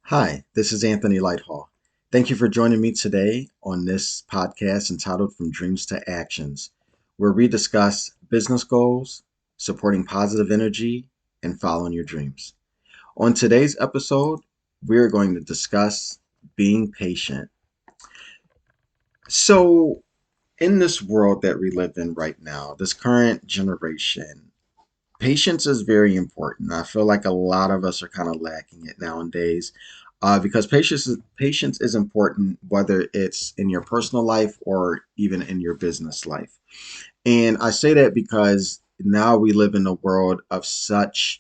Hi, this is Anthony Lighthall. Thank you for joining me today on this podcast entitled From Dreams to Actions, where we discuss business goals, supporting positive energy, and following your dreams. On today's episode, we're going to discuss being patient. So, in this world that we live in right now, this current generation, patience is very important. I feel like a lot of us are kind of lacking it nowadays, because patience is important whether it's in your personal life or even in your business life. And I say that because now we live in a world of such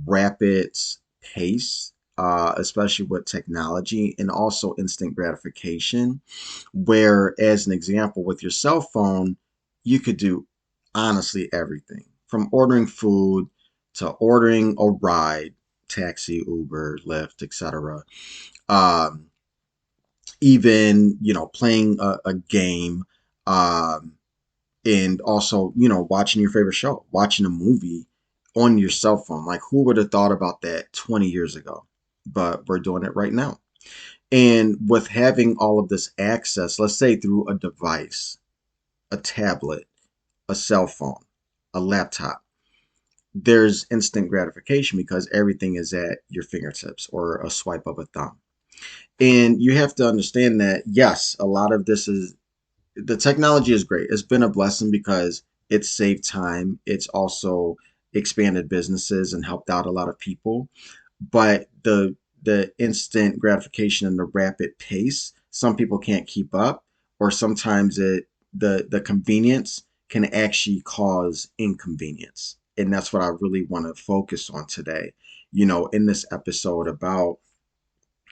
rapid pace, especially with technology and also instant gratification, where, as an example, with your cell phone, you could do honestly everything from ordering food to ordering a ride, taxi, Uber, Lyft, etc. Um, even playing a game, um, and also watching your favorite show, watching a movie on your cell phone. Like, who would have thought about that 20 years ago? But we're doing it right now. And with having all of this access, let's say through a device, a tablet, a cell phone, a laptop, there's instant gratification because everything is at your fingertips or a swipe of a thumb. And you have to understand that, yes, a lot of this is the technology is great. It's been a blessing because it's saved time. It's also expanded businesses and helped out a lot of people. But the instant gratification and the rapid pace, some people can't keep up, or sometimes the convenience can actually cause inconvenience. And that's what I really want to focus on today, in this episode about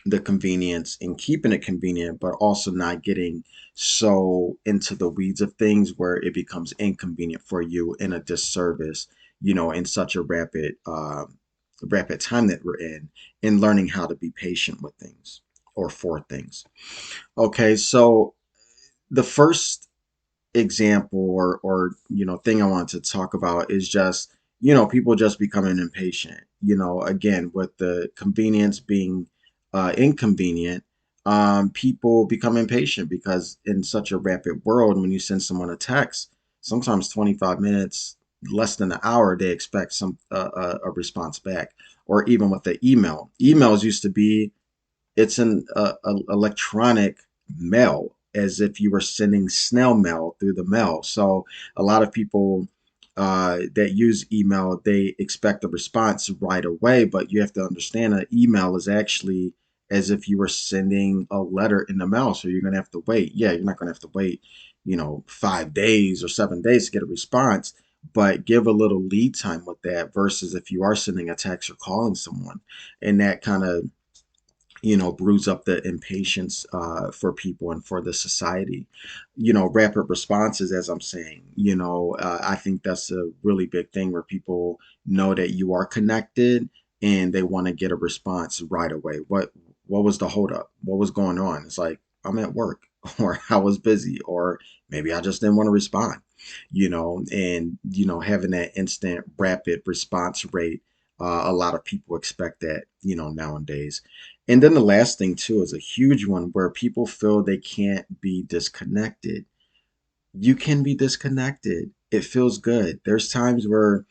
the convenience and keeping it convenient, but also not getting so into the weeds of things where it becomes inconvenient for you in a disservice, in such a rapid time that we're in, and learning how to be patient with things or for things. Okay, so the first example or thing I want to talk about is just people just becoming impatient. Again, with the convenience being inconvenient, people become impatient because in such a rapid world, when you send someone a text, sometimes 25 minutes, less than an hour, they expect a response back. Or even with the emails used to be, it's an electronic mail, as if you were sending snail mail through the mail. So a lot of people that use email, they expect a response right away, but you have to understand an email is actually as if you were sending a letter in the mail. So you're going to have to wait. Yeah, you're not going to have to wait, 5 days or 7 days to get a response, but give a little lead time with that versus if you are sending a text or calling someone. And that kind of brews up the impatience for people and for the society. Rapid responses, as I'm saying, I think that's a really big thing where people know that you are connected and they want to get a response right away. What was the holdup? What was going on? It's like, I'm at work, or I was busy, or maybe I just didn't want to respond. And having that instant rapid response rate, a lot of people expect that, nowadays. And then the last thing too is a huge one where people feel they can't be disconnected. You can be disconnected. It feels good. There's times where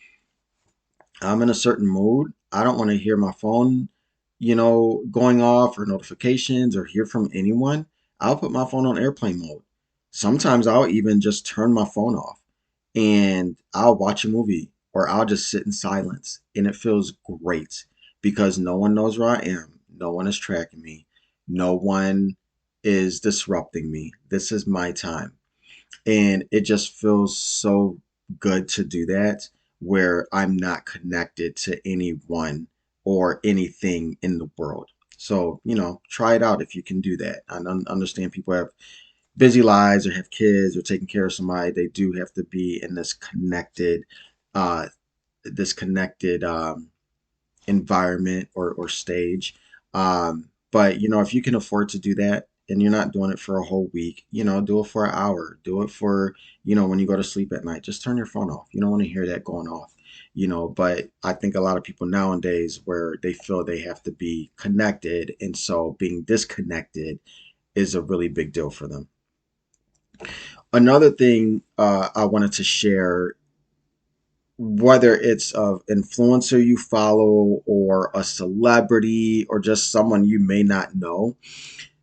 I'm in a certain mood. I don't want to hear my phone, going off or notifications or hear from anyone. I'll put my phone on airplane mode. Sometimes I'll even just turn my phone off and I'll watch a movie or I'll just sit in silence. And it feels great because no one knows where I am. No one is tracking me. No one is disrupting me. This is my time. And it just feels so good to do that where I'm not connected to anyone or anything in the world. So, try it out if you can do that. I understand people have busy lives or have kids or taking care of somebody. They do have to be in uh, this connected environment or stage. But if you can afford to do that and you're not doing it for a whole week, do it for an hour. Do it for, when you go to sleep at night. Just turn your phone off. You don't want to hear that going off. but I think a lot of people nowadays where they feel they have to be connected, and so being disconnected is a really big deal for them. Another thing I wanted to share, whether it's of influencer you follow or a celebrity or just someone you may not know,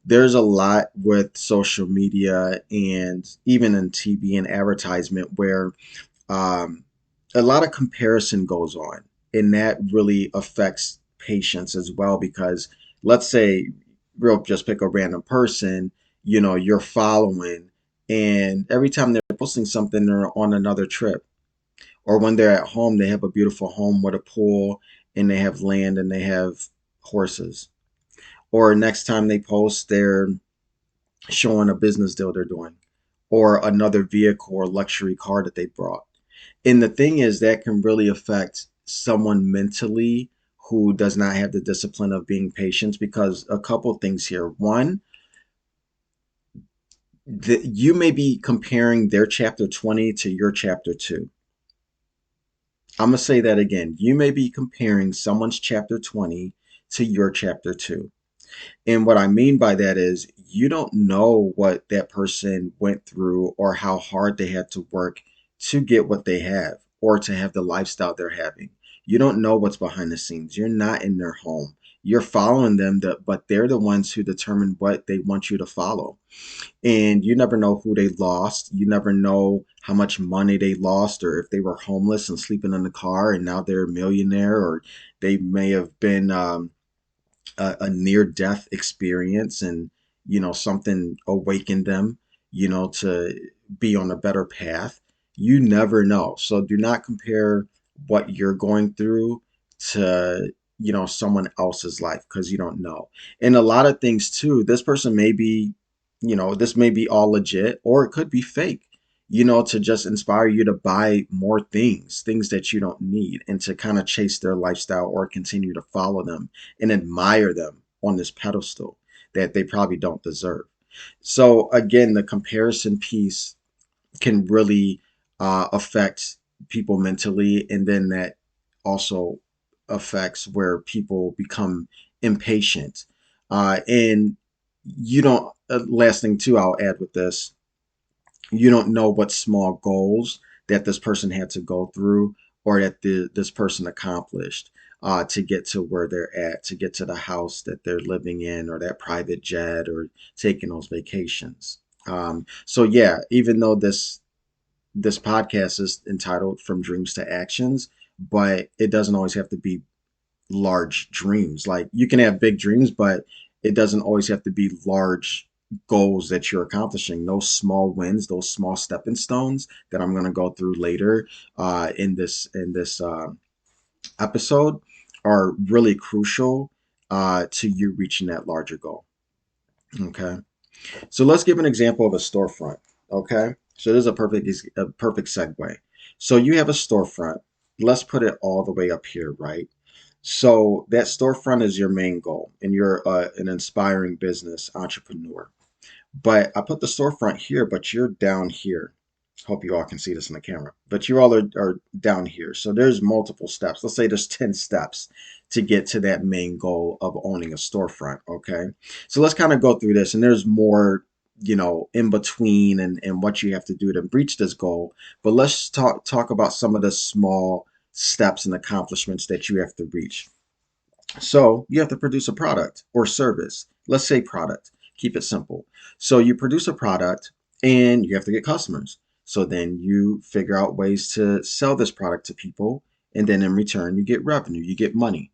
there's a lot with social media and even in TV and advertisement where um, a lot of comparison goes on, and that really affects patients as well. Because let's say, real, just pick a random person, you're following, and every time they're posting something, they're on another trip, or when they're at home, they have a beautiful home with a pool, and they have land, and they have horses. Or next time they post, they're showing a business deal they're doing, or another vehicle or luxury car that they brought. And the thing is, that can really affect someone mentally who does not have the discipline of being patient, because a couple things here. One, you may be comparing their chapter 20 to your chapter 2. I'm going to say that again. You may be comparing someone's chapter 20 to your chapter 2. And what I mean by that is you don't know what that person went through or how hard they had to work to get what they have or to have the lifestyle they're having. You don't know what's behind the scenes. You're not in their home. You're following them, but they're the ones who determine what they want you to follow. And you never know who they lost. You never know how much money they lost, or if they were homeless and sleeping in the car and now they're a millionaire, or they may have been a near death experience, and something awakened them to be on a better path. You never know, so do not compare what you're going through to someone else's life, because you don't know. And a lot of things too, this person may be, this may be all legit, or it could be fake, to just inspire you to buy more things that you don't need, and to kind of chase their lifestyle or continue to follow them and admire them on this pedestal that they probably don't deserve. So again, the comparison piece can really affect people mentally, and then that also affects where people become impatient. And you don't. Last thing too, I'll add with this: you don't know what small goals that this person had to go through, or that this person accomplished to get to where they're at, to get to the house that they're living in, or that private jet, or taking those vacations. So yeah, even though this podcast is entitled "From Dreams to Actions," but it doesn't always have to be large dreams. Like, you can have big dreams, but it doesn't always have to be large goals that you're accomplishing. Those small wins, those small stepping stones that I'm going to go through later in this episode, are really crucial to you reaching that larger goal. Okay, so let's give an example of a storefront. Okay, so this is a perfect segue. So you have a storefront. Let's put it all the way up here, right? So that storefront is your main goal, and you're an inspiring business entrepreneur. But I put the storefront here, but you're down here. Hope you all can see this in the camera. But you all are down here. So there's multiple steps. Let's say there's 10 steps to get to that main goal of owning a storefront. Okay. So let's kind of go through this. And there's more, in between, and what you have to do to reach this goal. But let's talk about some of the small steps and accomplishments that you have to reach. So you have to produce a product or service. Let's say product. Keep it simple. So you produce a product, and you have to get customers. So then you figure out ways to sell this product to people. And then in return, you get revenue, you get money.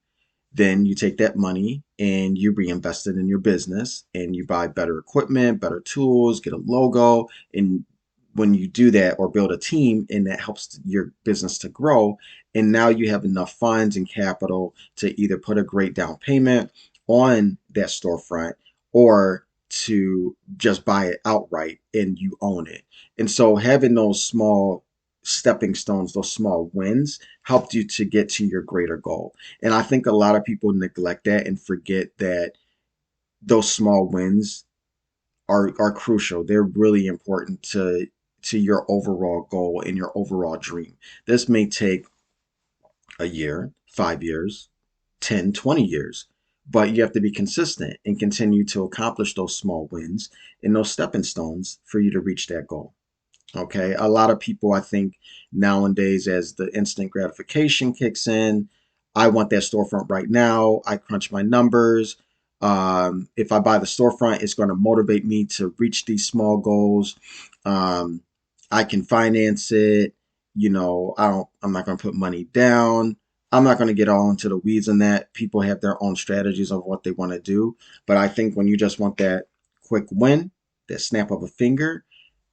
Then you take that money and you reinvest it in your business, and you buy better equipment, better tools, get a logo. And when you do that, or build a team, and that helps your business to grow, and now you have enough funds and capital to either put a great down payment on that storefront, or to just buy it outright and you own it. And so having those small stepping stones, those small wins, helped you to get to your greater goal. And I think a lot of people neglect that and forget that those small wins are crucial. They're really important to your overall goal and your overall dream. This may take a year, 5 years, 10, 20 years. But you have to be consistent and continue to accomplish those small wins and those stepping stones for you to reach that goal. Okay. A lot of people, I think, nowadays, as the instant gratification kicks in, I want that storefront right now. I crunch my numbers. If I buy the storefront, it's going to motivate me to reach these small goals. Um, I can finance it. I'm not going to put money down. I'm not going to get all into the weeds in that. People have their own strategies of what they want to do. But I think when you just want that quick win, that snap of a finger,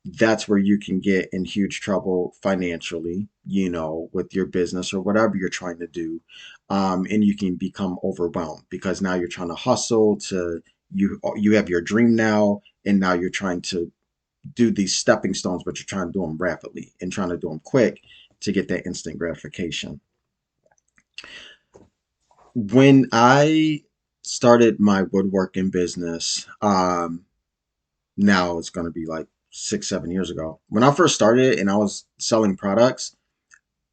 that's where you can get in huge trouble financially, with your business or whatever you're trying to do. And you can become overwhelmed because now you're trying to hustle to you have your dream now, and now you're trying to do these stepping stones, but you're trying to do them rapidly and trying to do them quick to get that instant gratification. When I started my woodworking business, now it's going to be like 6, 7 years ago. When I first started and I was selling products,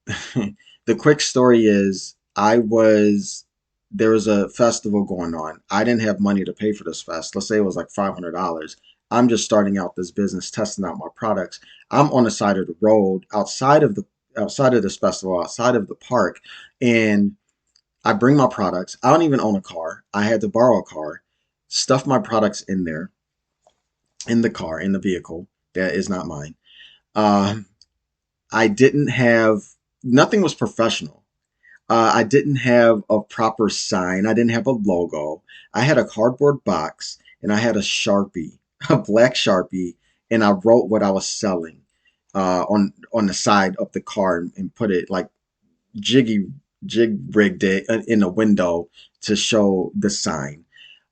the quick story is there was a festival going on. I didn't have money to pay for this fest. Let's say it was like $500. I'm just starting out this business, testing out my products. I'm on the side of the road outside of this festival, outside of the park, and I bring my products. I don't even own a car. I had to borrow a car, stuff my products in there, in the car, in the vehicle that is not mine. Um, I didn't have Nothing was professional. I didn't have a proper sign. I didn't have a logo. I had a cardboard box and I had a Sharpie, a black Sharpie, and I wrote what I was selling on the side of the car and put it like jiggy jig rigged it in a window to show the sign.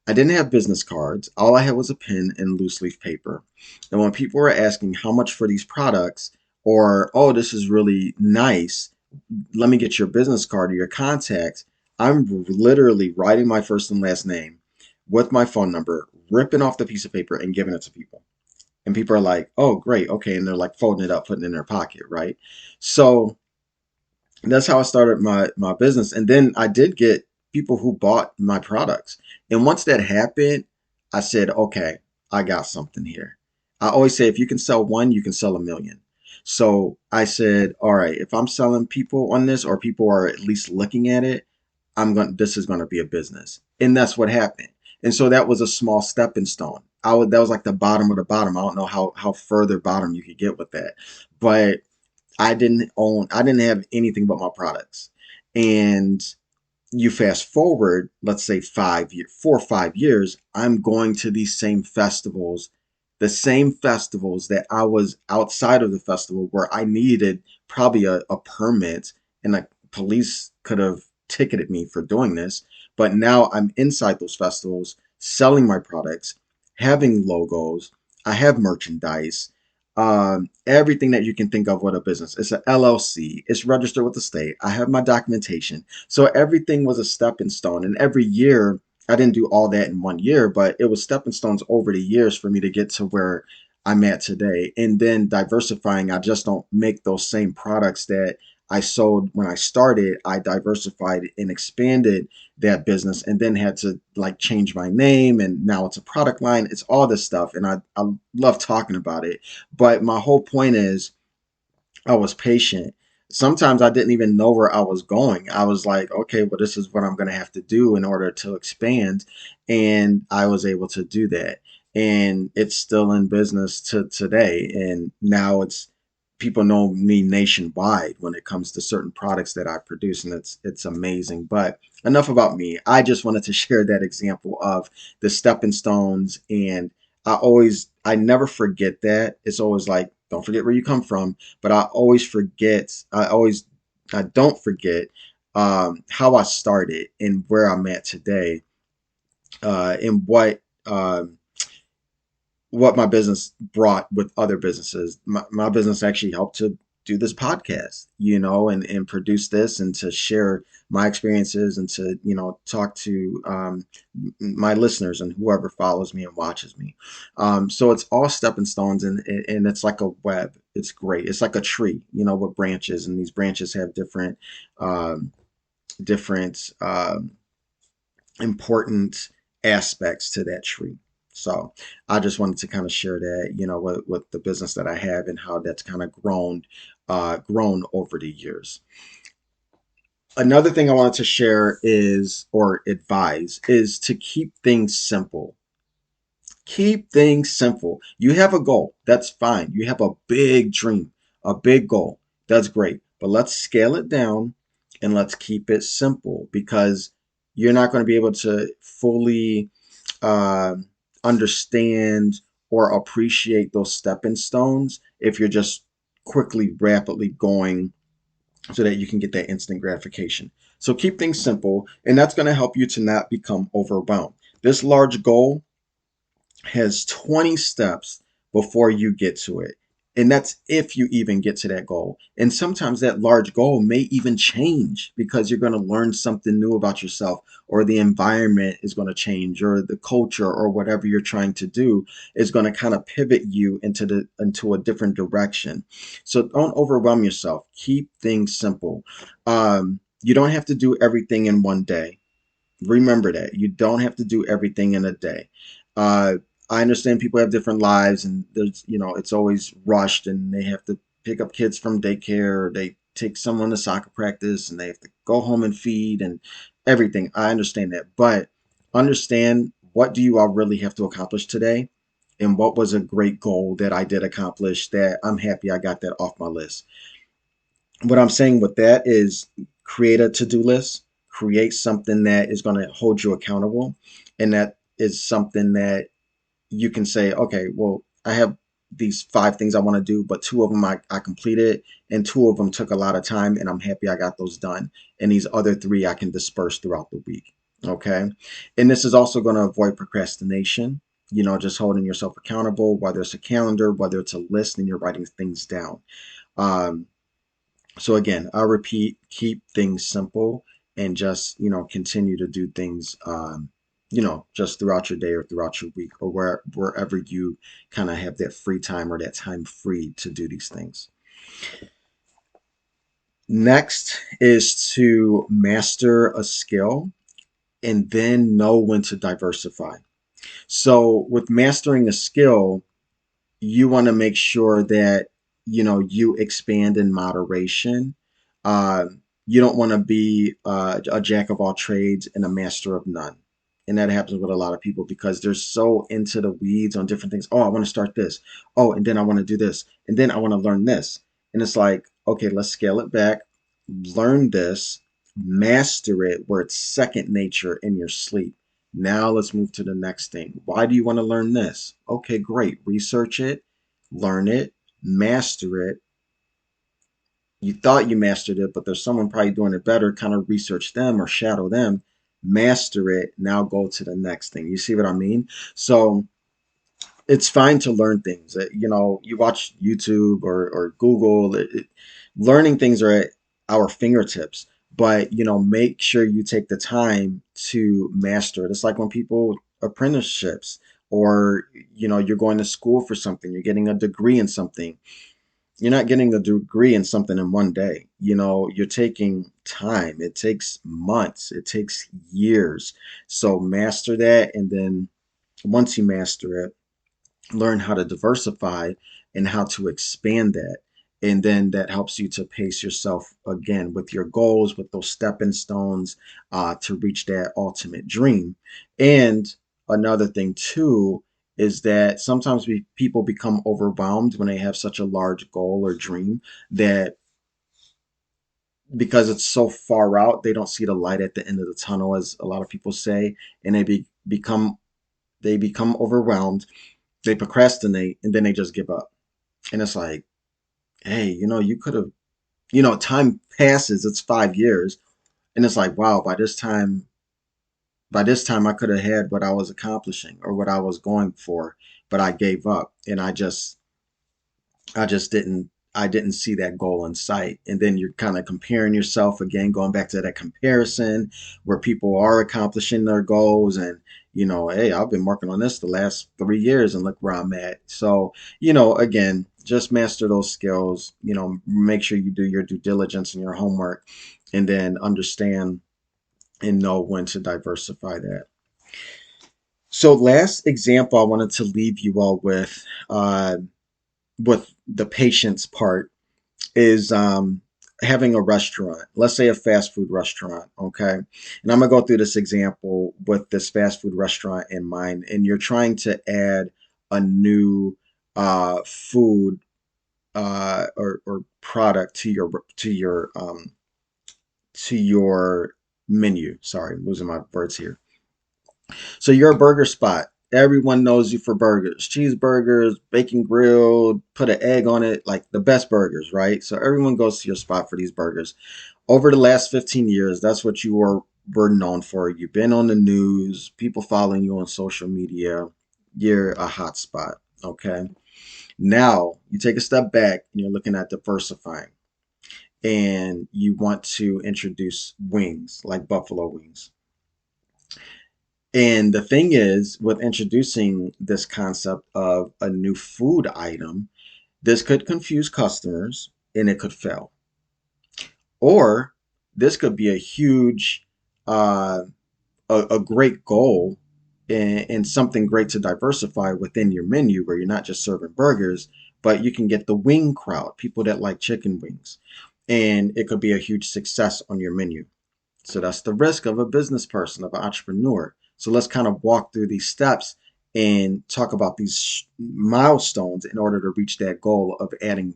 I didn't have business cards. All I had was a pen and loose leaf paper. And when people were asking how much for these products, or, oh, this is really nice, let me get your business card or your contact, I'm literally writing my first and last name with my phone number, ripping off the piece of paper and giving it to people. And people are like, oh, great. Okay. And they're like folding it up, putting it in their pocket. Right. So that's how I started my business. And then I did get people who bought my products. And once that happened, I said, okay, I got something here. I always say if you can sell one, you can sell a million. So I said, all right, if I'm selling people on this or people are at least looking at it, this is going to be a business. And that's what happened. And so that was a small stepping stone. That was like the bottom of the bottom. I don't know how further bottom you could get with that. But I didn't have anything but my products. And you fast forward, let's say 4 or 5 years, I'm going to these same festivals, the same festivals that I was outside of the festival where I needed probably a permit and like police could have ticketed me for doing this. But now I'm inside those festivals selling my products, having logos, I have merchandise, everything that you can think of with a business. It's an LLC. It's registered with the state. I have my documentation. So everything was a stepping stone. And every year, I didn't do all that in 1 year, but it was stepping stones over the years for me to get to where I'm at today. And then diversifying, I just don't make those same products that I sold when I started. I diversified and expanded that business and then had to like change my name, and now it's a product line. It's all this stuff. And I love talking about it. But my whole point is I was patient. Sometimes I didn't even know where I was going. I was like, okay, well, this is what I'm going to have to do in order to expand. And I was able to do that. And it's still in business to today. And now people know me nationwide when it comes to certain products that I produce, and it's amazing. But enough about me. I just wanted to share that example of the stepping stones, and I never forget that. It's always like, don't forget where you come from, but I don't forget how I started and where I'm at today, and what my business brought with other businesses. My business actually helped to do this podcast, and produce this and to share my experiences and to, talk to my listeners and whoever follows me and watches me. So it's all stepping stones, and it's like a web. It's great. It's like a tree, with branches, and these branches have different different important aspects to that tree. So I just wanted to kind of share that, with the business that I have and how that's kind of grown over the years. Another thing I wanted to share is, or advise, is to keep things simple. Keep things simple. You have a goal, that's fine. You have a big dream, a big goal, that's great. But let's scale it down and let's keep it simple, because you're not going to be able to fully uh, understand or appreciate those stepping stones if you're just quickly, rapidly going so that you can get that instant gratification. So keep things simple, and that's going to help you to not become overwhelmed. This large goal has 20 steps before you get to it. And that's if you even get to that goal. And sometimes that large goal may even change because you're going to learn something new about yourself, or the environment is going to change, or the culture, or whatever you're trying to do is going to kind of pivot you into a different direction. So don't overwhelm yourself. Keep things simple. You don't have to do everything in one day. Remember that you don't have to do everything in a day. uh I understand people have different lives, and there's, it's always rushed, and they have to pick up kids from daycare, or they take someone to soccer practice, and they have to go home and feed and everything. I understand that, but understand, what do you all really have to accomplish today, and what was a great goal that I did accomplish that I'm happy I got that off my list. What I'm saying with that is, create a to-do list, create something that is going to hold you accountable. And that is something that you can say, okay, well, I have these 5 things I want to do, but 2 of them I completed, and 2 of them took a lot of time, and I'm happy I got those done. And these other 3 I can disperse throughout the week. Okay. And this is also going to avoid procrastination, just holding yourself accountable, whether it's a calendar, whether it's a list and you're writing things down. Um, so again, I'll repeat, keep things simple, and just, continue to do things, just throughout your day or throughout your week, or wherever you kind of have that free time, or that time free to do these things. Next is to master a skill and then know when to diversify. So with mastering a skill, you want to make sure that, you expand in moderation. You don't want to be a jack of all trades and a master of none. And that happens with a lot of people because they're so into the weeds on different things. Oh, I want to start this. Oh, and then I want to do this, and then I want to learn this. And it's like, okay, let's scale it back. Learn this, master it where it's second nature in your sleep. Now let's move to the next thing. Why do you want to learn this? Okay, great. Research it, learn it, master it. You thought you mastered it, but there's someone probably doing it better. Kind of research them or shadow them, master it. Now go to the next thing. You see what I mean? So it's fine to learn things. You watch YouTube or Google. Learning things are at our fingertips, but make sure you take the time to master it. It's like when people apprenticeships, or you're going to school for something, you're getting a degree in something. You're not getting a degree in something in one day. You're taking time. It takes months. It takes years. So master that, and then once you master it, learn how to diversify and how to expand that. And then that helps you to pace yourself again with your goals, with those stepping stones, to reach that ultimate dream. And another thing, too, is that sometimes people become overwhelmed when they have such a large goal or dream, that because it's so far out, they don't see the light at the end of the tunnel, as a lot of people say, and they become overwhelmed, they procrastinate, and then they just give up. And it's like, hey, you could have, time passes, it's 5 years. And it's like, wow, by this time I could have had what I was accomplishing or what I was going for, but I gave up, and I just didn't see that goal in sight. And then you're kind of comparing yourself again, going back to that comparison where people are accomplishing their goals, and hey, I've been working on this the last 3 years and look where I'm at. So, again, just master those skills, make sure you do your due diligence and your homework, and then understand and know when to diversify that. So, last example I wanted to leave you all with the patience part is having a restaurant, let's say a fast food restaurant, okay? And I'm gonna go through this example with this fast food restaurant in mind, and you're trying to add a new food or product to your menu. Sorry, I'm losing my words here. So you're a burger spot. Everyone knows you for burgers, cheeseburgers, bacon grilled, put an egg on it, like the best burgers, right? So everyone goes to your spot for these burgers. Over the last 15 years, that's what you were known for. You've been on the news, people following you on social media. You're a hot spot, okay? Now you take a step back and you're looking at diversifying, and you want to introduce wings like buffalo wings. And the thing is, with introducing this concept of a new food item, this could confuse customers and it could fail. Or this could be a huge, uh, a great goal and something great to diversify within your menu where you're not just serving burgers, but you can get the wing crowd, people that like chicken wings. And it could be a huge success on your menu. So that's the risk of a business person, of an entrepreneur. So let's kind of walk through these steps and talk about these milestones in order to reach that goal of adding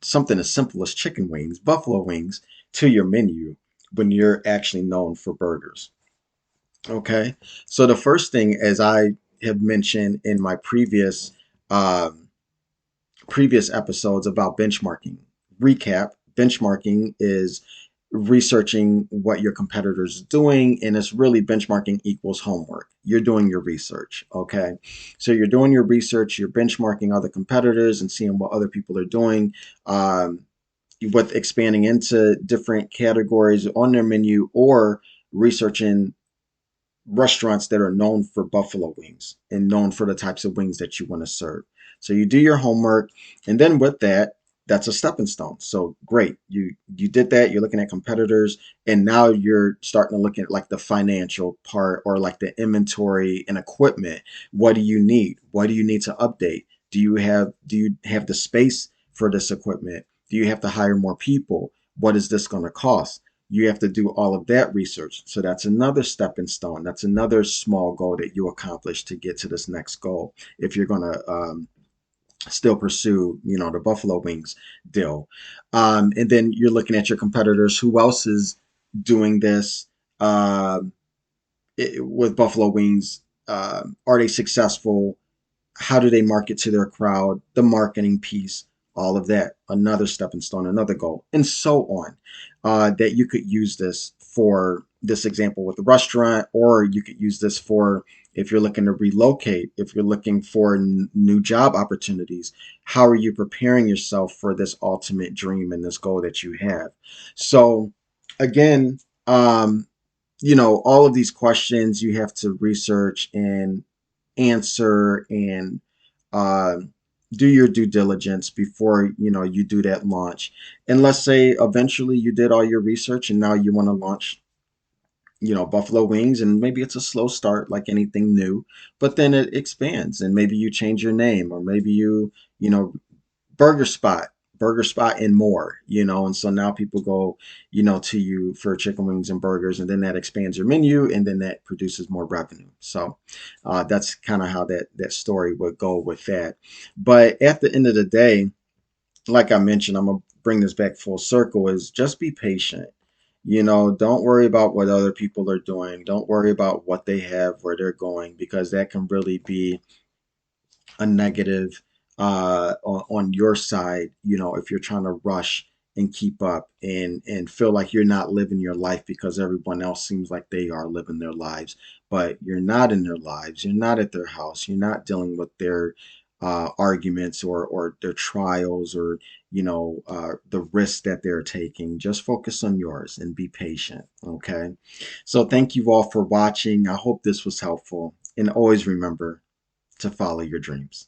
something as simple as chicken wings, buffalo wings to your menu when you're actually known for burgers. Okay. So the first thing, as I have mentioned in my um, previous episodes about benchmarking. Recap: benchmarking is researching what your competitors are doing, and it's really benchmarking equals homework. You're doing your research, okay? So you're doing your research, you're benchmarking other competitors and seeing what other people are doing. With expanding into different categories on their menu, or researching restaurants that are known for buffalo wings and known for the types of wings that you want to serve. So you do your homework, and then with that, that's a stepping stone. So great, you did that. You're looking at competitors, and now you're starting to look at like the financial part or like the inventory and equipment. What do you need? What do you need to update? Do you have the space for this equipment? Do you have to hire more people? What is this going to cost? You have to do all of that research. So that's another stepping stone. That's another small goal that you accomplish to get to this next goal. If you're going to still pursue, the buffalo wings deal, and then you're looking at your competitors. Who else is doing this uh, with buffalo wings? Are they successful? How do they market to their crowd, the marketing piece, all of that, another stepping stone, another goal, and so on. That you could use this for this example with the restaurant, or you could use this for if you're looking to relocate, if you're looking for new job opportunities. How are you preparing yourself for this ultimate dream and this goal that you have? So again, all of these questions you have to research and answer, and uh, do your due diligence before you do that launch. And let's say eventually you did all your research and now you want to launch buffalo wings, and maybe it's a slow start like anything new, but then it expands, and maybe you change your name, or maybe you burger spot, burger spot and more, and so now people go to you for chicken wings and burgers, and then that expands your menu, and then that produces more revenue. So that's kind of how that story would go with that. But at the end of the day, like I mentioned, I'm gonna bring this back full circle, is just be patient. Don't worry about what other people are doing, don't worry about what they have, where they're going, because that can really be a negative on your side, if you're trying to rush and keep up and feel like you're not living your life because everyone else seems like they are living their lives, but you're not in their lives, you're not at their house, you're not dealing with their arguments or their trials, or the risks that they're taking. Just focus on yours and be patient, okay? So thank you all for watching. I hope this was helpful, and always remember to follow your dreams.